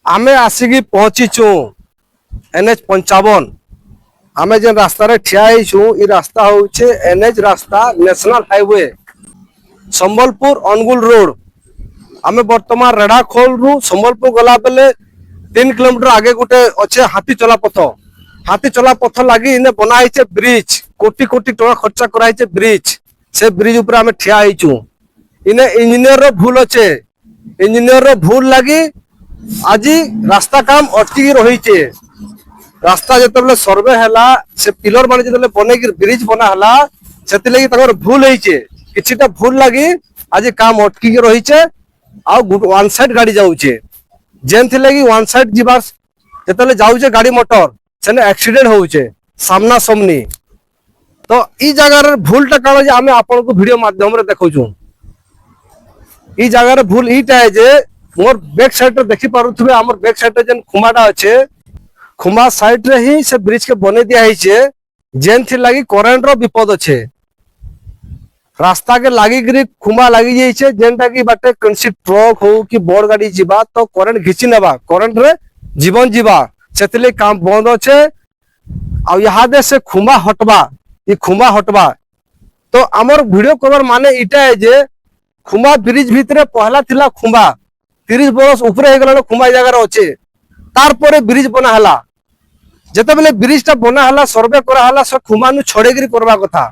आमे आसिकी पहुंचीचु NH 55। आमे जेन रास्ता रे ठिया होइछु ई रास्ता होउछे NH रास्ता national highway Sambalpur Angul road. आमे वर्तमान रेढ़ाखोल रु संबलपुर गला बेले 3 किलोमीटर आगे गुटे अच्छे हाथी चला पथ। हाथी चला पथ लगी इने बना है ब्रिज, कोटी कोटी टका खर्चा कराई ब्रिज। से ब्रिज ऊपर आमे ठिया होइछु। इने इंजीनियर रो भूल अच्छे, इंजीनियर रो भूल लगी आज रास्ता काम अटकी रही है। रास्ता जो सर्वे है से पिलर मान जो बन ब्रिज बना है से भूल होइछे, किछिटा भूल लगी आज काम अटकी रही है। वन साइड गाड़ी जाऊे जेन थी लगी वन साइड जीवार जो जाऊे गाड़ी मोटर से एक्सीडेंट होउछे सामना सामनी। तो ई जगार भूलटा कौन आम आपन को वीडियो माध्यम रे देखौछु। ई जगार भूल ईटा है जे मोर बैक साइड रे देखि पारुथबे हमर बैक साइड रे जेन खुमाटा अच्छे खुमा साइड रे ही से ब्रिज के बने दिया है जेन थी लगी करेंट रो विपद अच्छे। रास्ता के लागी गिरी खुमा लगी जाइए जेनटा कि बाटे कौनसी ट्रक हो कि बड़ गाड़ी जीवा तो करेंट घिची नेबा, करेंट रे जीवन जीवा से काम बंद अच्छे। आ यहाँ दे से खुमा हटवा, ये खुमा हटवा। तो आमर वीडियो कवर माने इटा है जे खुमा ब्रिज भितरे पहला थिला खुमा 30 बरस ऊपर हो गला खुमा जगह अच्छे। तार परे ब्रिज बना हला, जेते बेले ब्रिज टा बना हला सर्वे करा हला से खुमा नु छड़ेगिरी करबा कथा,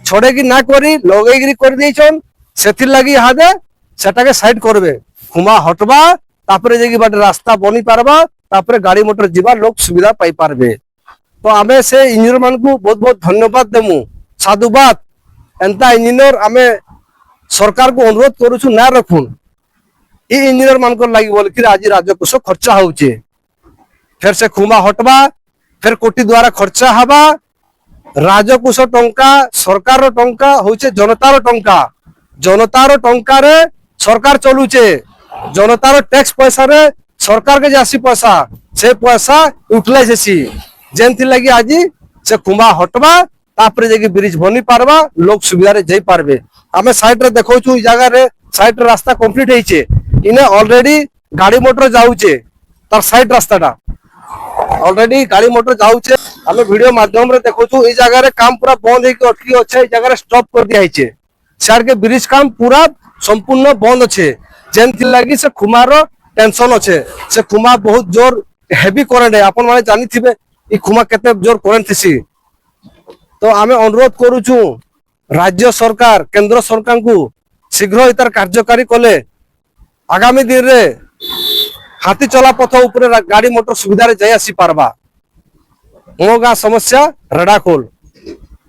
छड़ेगी ना करी लगेगिरी कर देछन। सेथिर लगी यहाँ दे सेटाके साइड करबे, खुमा हटबा तापरे जेकी बाटे रास्ता बनी पारबा, तापरे गाड़ी मोटर जीवा लोग सुविधा पाई पारबे। तो आमे से इंजीनियर मान को बहुत बहुत धन्यवाद देमु, साधुवाद। एंता इंजीनियर आमे सरकार को अनुरोध करूछु ना रखुन। ई इंजीनियर मान को लगी बोल कि आज राजकोष खर्चा होउचे, फिर से खुमा हटवा, फिर कोटी द्वारा खर्चा हवा। राजकोष टंका सरकार टंका होउचे जनतार टंका, जनतार टंका रे सरकार चलुचे, जनतार टैक्स पैसा रे सरकार के जासी पैसा से पैसा यूटिलाइज हेसी। जेन थी लगी आज से खुमा हटवा तापरे जेकी ब्रिज बनी पारबा, लोग सुविधा रे जाई पारबे। आमे साइड रे देखौछु ई जगह रे साइड रे रास्ता कंप्लीट हेइचे, इने ऑलरेडी गाड़ी मोटर जाऊचे तार साइड रास्ताटा ऑलरेडी गाड़ी मोटर जाऊचे। आमे वीडियो माध्यम रे देखौछु ई जगह रे काम पूरा बंद हेके अटकी अच्छे, ई जगह रे स्टॉप कर दिया हेइचे। साइड के ब्रिज काम पूरा संपूर्ण बंद अच्छे जेन थी लगी से खुमार टेंशन अच्छे। से खुमा बहुत जोर हेवी करेंट है, आपन माने जानी थिबे ई खुमा केते जोर करेंट थिसी। तो आमे अनुरोध करूछु राज्य सरकार केंद्र सरकार को शीघ्र इतार कार्यकारी कले आगामी दिन रे हाथी चला पथ ऊपर गाड़ी मोटर सुविधा रे जाय आसी पारबा। मो गाँ समस्या रेढ़ाखोल।